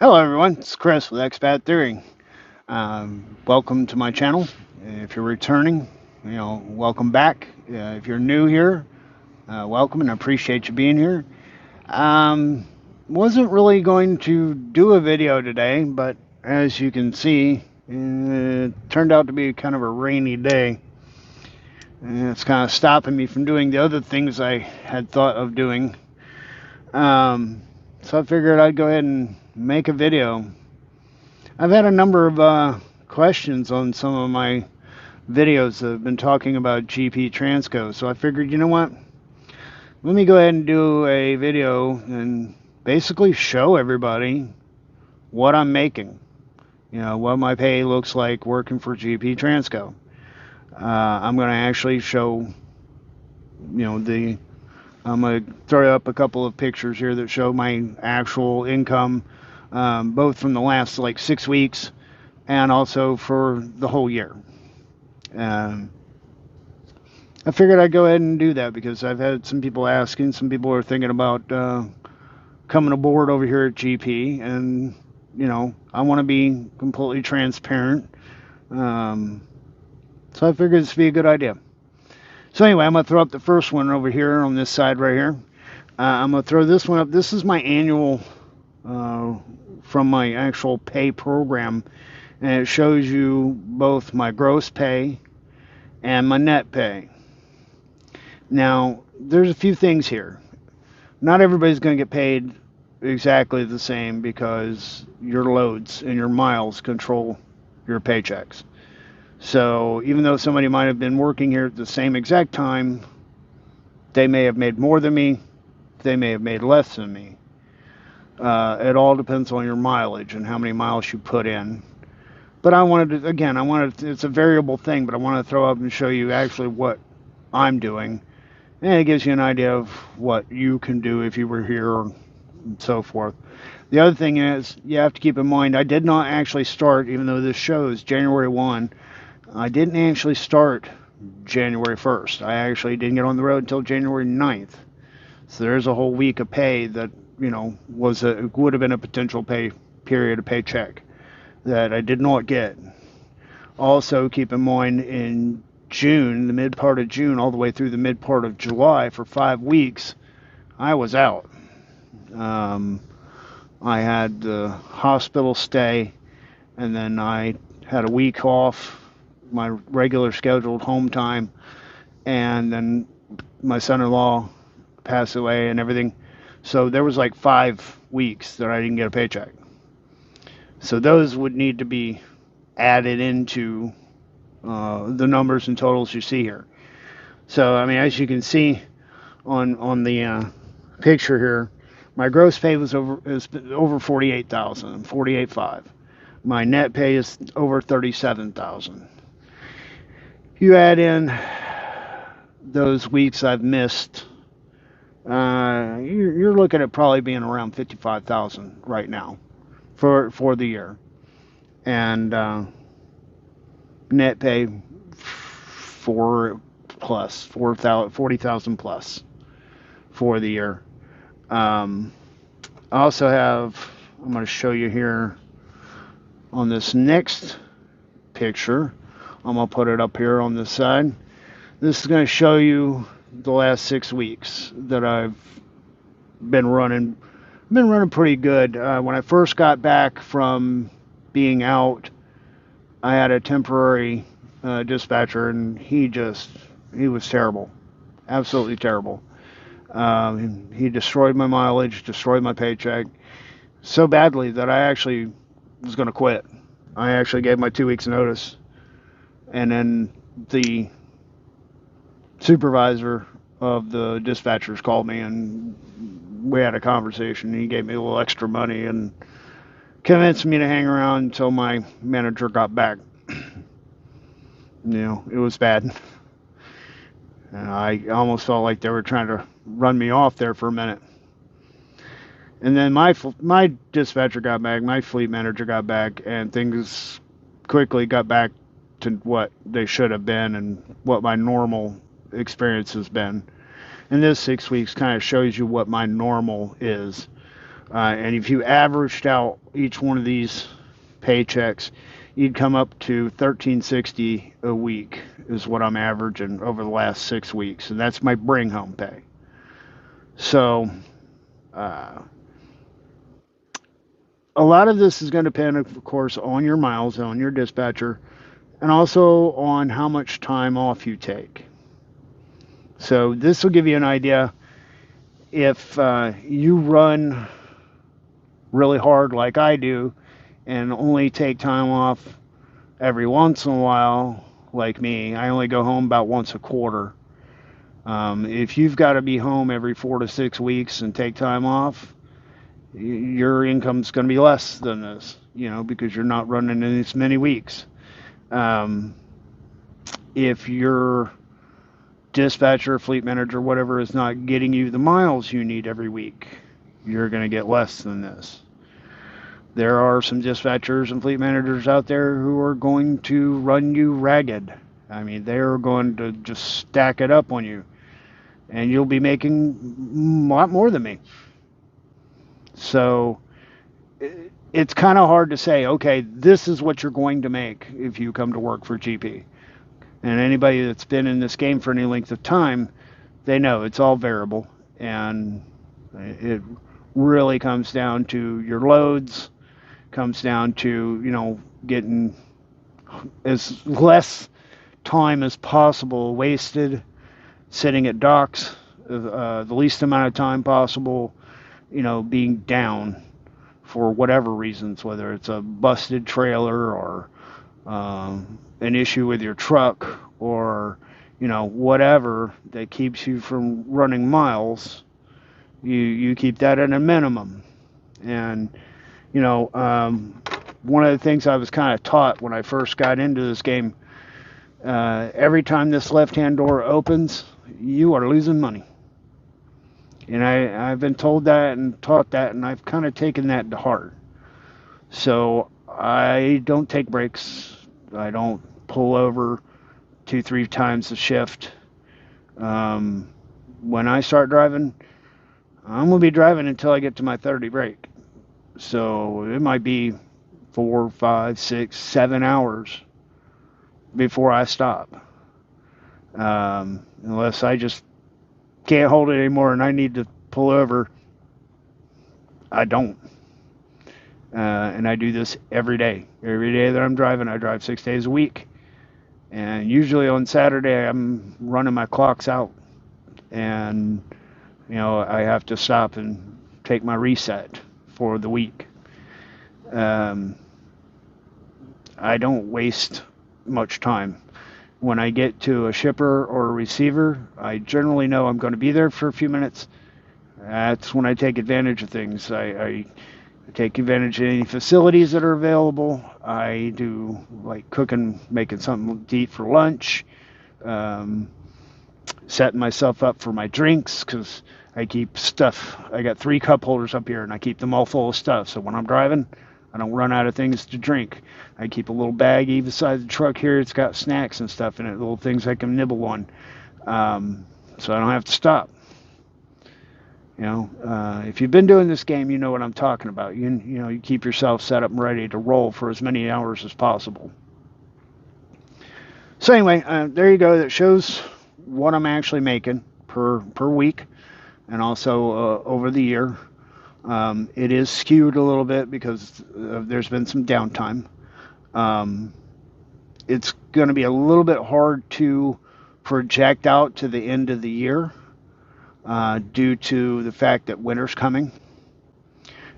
Hello everyone, it's Chris with Expat Theory. Welcome to my channel. If you're returning, welcome back. If you're new here, welcome and I appreciate you being here. Um, wasn't really going to do a video today, but as you can see, it turned out to be kind of a rainy day. And it's kind of stopping me from doing the other things I had thought of doing. Um, so I figured I'd go ahead and make a video. I've had a number of questions on some of my videos that have been talking about GP Transco, so I figured, you know what? Let me go ahead and do a video and basically show everybody what I'm making. What my pay looks like working for GP Transco. I'm going to actually show, I'm going to throw up a couple of pictures here that show my actual income, both from the last like 6 weeks and also for the whole year. Um, I figured I'd go ahead and do that because I've had some people asking. Some people are thinking about coming aboard over here at GP, and I want to be completely transparent. So I figured this would be a good idea. So anyway, I'm gonna throw up the first one over here on this side right here. I'm gonna throw this one up. This is my annual from my actual pay program, and it shows you both my gross pay and my net pay. Now, there's a few things here. Not everybody's going to get paid exactly the same because your loads and your miles control your paychecks. So even though somebody might have been working here at the same exact time, they may have made more than me, they may have made less than me. It all depends on your mileage and how many miles you put in. But it's a variable thing, but I want to throw up and show you actually what I'm doing. And it gives you an idea of what you can do if you were here and so forth. The other thing is, you have to keep in mind, I did not actually start, even though this shows January 1, I didn't actually start January 1st. I actually didn't get on the road until January 9th. So there's a whole week of pay that, would have been a potential pay period, a paycheck that I did not get. Also, keep in mind, in June, the mid part of June, all the way through the mid part of July, for 5 weeks, I was out. I had the hospital stay, and then I had a week off, my regular scheduled home time, and then my son-in-law passed away and everything. So there was like 5 weeks that I didn't get a paycheck. So those would need to be added into the numbers and totals you see here. So I mean, as you can see on the picture here, my gross pay is over 48,000, 48.5. My net pay is over 37,000. You add in those weeks I've missed, you're looking at probably being around 55,000 right now for the year, and net pay 40,000 plus for the year. I also have, I'm going to show you here on this next picture. I'm going to put it up here on this side. This is going to show you the last 6 weeks that I've been running. I've been running pretty good. When I first got back from being out, I had a temporary dispatcher, and he was terrible, absolutely terrible. He destroyed my mileage, destroyed my paycheck so badly that I actually was going to quit. I actually gave my 2 weeks notice, and then the supervisor of the dispatchers called me, and we had a conversation. He gave me a little extra money and convinced me to hang around until my manager got back. It was bad. And I almost felt like they were trying to run me off there for a minute. And then my dispatcher got back, my fleet manager got back, and things quickly got back to what they should have been and what my normal experience has been. And this 6 weeks kind of shows you what my normal is. And if you averaged out each one of these paychecks, you'd come up to $13.60 a week is what I'm averaging over the last 6 weeks, and that's my bring home pay. So uh, a lot of this is going to depend, of course, on your miles, on your dispatcher, and also on how much time off you take. So this will give you an idea if you run really hard like I do and only take time off every once in a while, like me. I only go home about once a quarter. If you've got to be home every 4 to 6 weeks and take time off, your income's going to be less than this, because you're not running in as many weeks. Um, if your dispatcher, fleet manager, whatever, is not getting you the miles you need every week, you're going to get less than this. There are some dispatchers and fleet managers out there who are going to run you ragged. I mean, they're going to just stack it up on you, and you'll be making a lot more than me. So it's kind of hard to say, okay, this is what you're going to make if you come to work for GP. And anybody that's been in this game for any length of time, they know it's all variable, and it really comes down to your loads, comes down to, getting as less time as possible wasted sitting at docks, the least amount of time possible, being down for whatever reasons, whether it's a busted trailer or an issue with your truck or, whatever that keeps you from running miles. You keep that at a minimum. And, one of the things I was kind of taught when I first got into this game, every time this left-hand door opens, you are losing money. And I've been told that and taught that, and I've kind of taken that to heart. So I don't take breaks. I don't pull over 2-3 times a shift. When I start driving, I'm going to be driving until I get to my 30 break. So it might be 4, 5, 6, 7 hours before I stop. Unless I just can't hold it anymore and I need to pull over, I don't. And I do this every day. Every day that I'm driving, I drive 6 days a week. And usually on Saturday, I'm running my clocks out. And, I have to stop and take my reset for the week. I don't waste much time. When I get to a shipper or a receiver, I generally know I'm going to be there for a few minutes. That's when I take advantage of things. I take advantage of any facilities that are available. I do like cooking, making something to eat for lunch, setting myself up for my drinks because I keep stuff. I got 3 cup holders up here and I keep them all full of stuff. So when I'm driving, I don't run out of things to drink. I keep a little baggie beside the truck here. It's got snacks and stuff in it, little things I can nibble on, so I don't have to stop. If you've been doing this game, you know what I'm talking about. You keep yourself set up and ready to roll for as many hours as possible. So anyway, there you go. That shows what I'm actually making per week, and also over the year. It is skewed a little bit because there's been some downtime. It's going to be a little bit hard to project out to the end of the year due to the fact that winter's coming.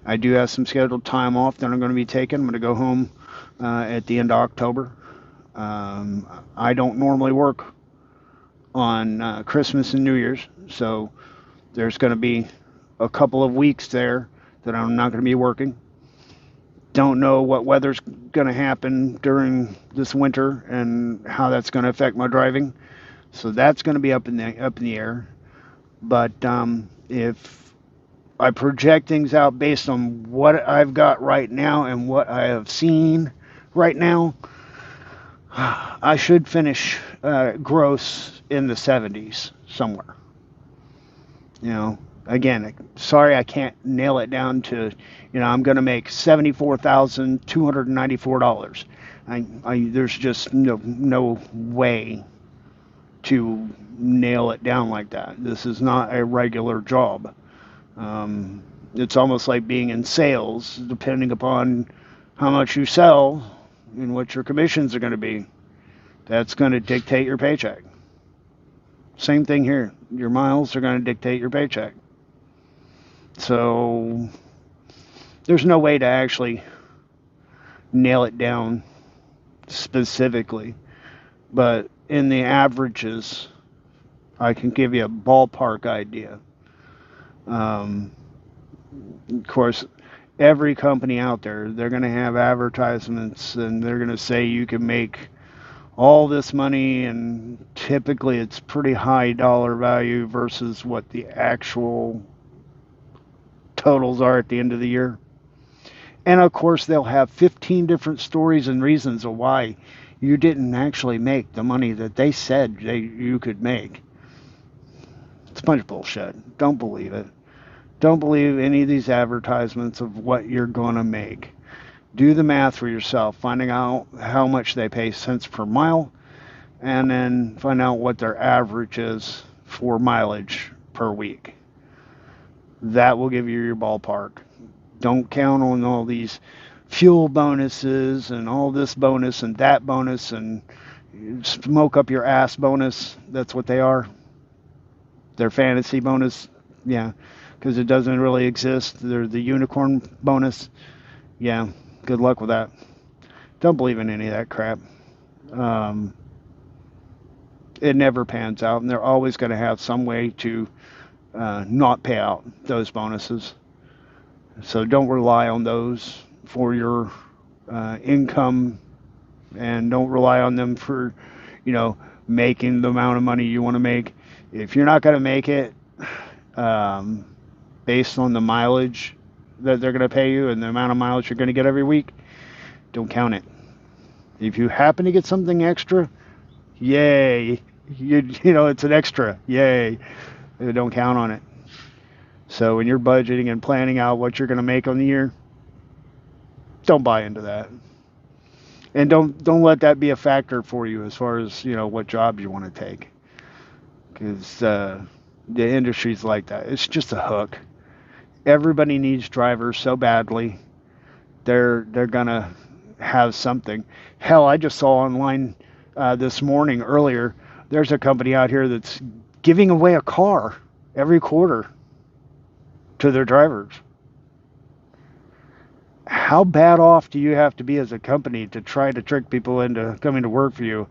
I do have some scheduled time off that I'm going to be taking. I'm going to go home at the end of October. I don't normally work on Christmas and New Year's, so there's going to be a couple of weeks there that I'm not going to be working. Don't know what weather's going to happen during this winter and how that's going to affect my driving. So that's going to be up in the air. But if I project things out based on what I've got right now and what I have seen right now, I should finish gross in the 70s somewhere. Again, sorry, I can't nail it down to, I'm going to make $74,294. There's just no way to nail it down like that. This is not a regular job. It's almost like being in sales, depending upon how much you sell and what your commissions are going to be. That's going to dictate your paycheck. Same thing here. Your miles are going to dictate your paycheck. So there's no way to actually nail it down specifically. But in the averages, I can give you a ballpark idea. Of course, every company out there, they're going to have advertisements and they're going to say you can make all this money, and typically it's pretty high dollar value versus what the actual totals are at the end of the year. And of course, they'll have 15 different stories and reasons of why you didn't actually make the money that they said you could make. It's a bunch of bullshit. Don't believe it. Don't believe any of these advertisements of what you're going to make. Do the math for yourself, finding out how much they pay cents per mile, and then find out what their average is for mileage per week. That will give you your ballpark. Don't count on all these fuel bonuses and all this bonus and that bonus and smoke up your ass bonus. That's what they are. Their fantasy bonus, yeah, because it doesn't really exist. They're the unicorn bonus. Yeah, good luck with that. Don't believe in any of that crap. It never pans out, and they're always going to have some way to not pay out those bonuses. So don't rely on those for your income, and don't rely on them for, making the amount of money you want to make. If you're not going to make it based on the mileage that they're going to pay you and the amount of mileage you're going to get every week, don't count it. If you happen to get something extra, yay. It's an extra. Yay. Don't count on it. So when you're budgeting and planning out what you're going to make on the year, don't buy into that. And don't let that be a factor for you as far as, what job you want to take. Because the industry's like that. It's just a hook. Everybody needs drivers so badly. They're going to have something. Hell, I just saw online this morning earlier, there's a company out here that's giving away a car every quarter to their drivers. How bad off do you have to be as a company to try to trick people into coming to work for you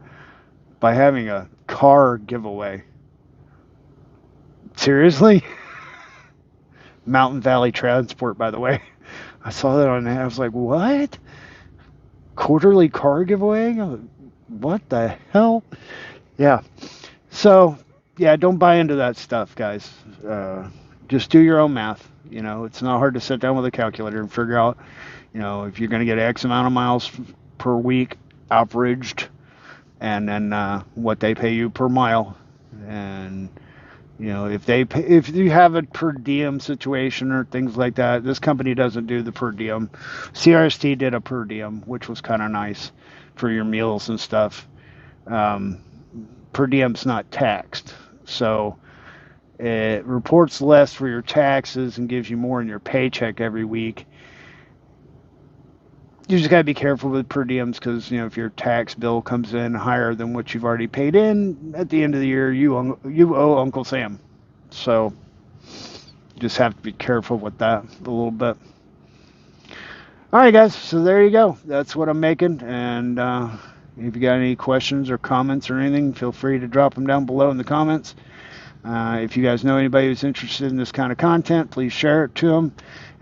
by having a car giveaway? Seriously? Mountain Valley Transport, by the way. I saw that on that. I was like, what? Quarterly car giveaway? What the hell? Yeah. So, yeah, don't buy into that stuff, guys. Just do your own math. It's not hard to sit down with a calculator and figure out, if you're going to get X amount of miles per week averaged, and then what they pay you per mile. And, if you have a per diem situation or things like that, this company doesn't do the per diem. CRST did a per diem, which was kind of nice for your meals and stuff. Per diem's not taxed, so it reports less for your taxes and gives you more in your paycheck every week. You just got to be careful with per diems because, if your tax bill comes in higher than what you've already paid in, at the end of the year, you owe Uncle Sam. So just have to be careful with that a little bit. All right, guys, so there you go. That's what I'm making. And if you got any questions or comments or anything, feel free to drop them down below in the comments. If you guys know anybody who's interested in this kind of content, please share it to them.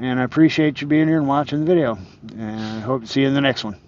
And I appreciate you being here and watching the video. And I hope to see you in the next one.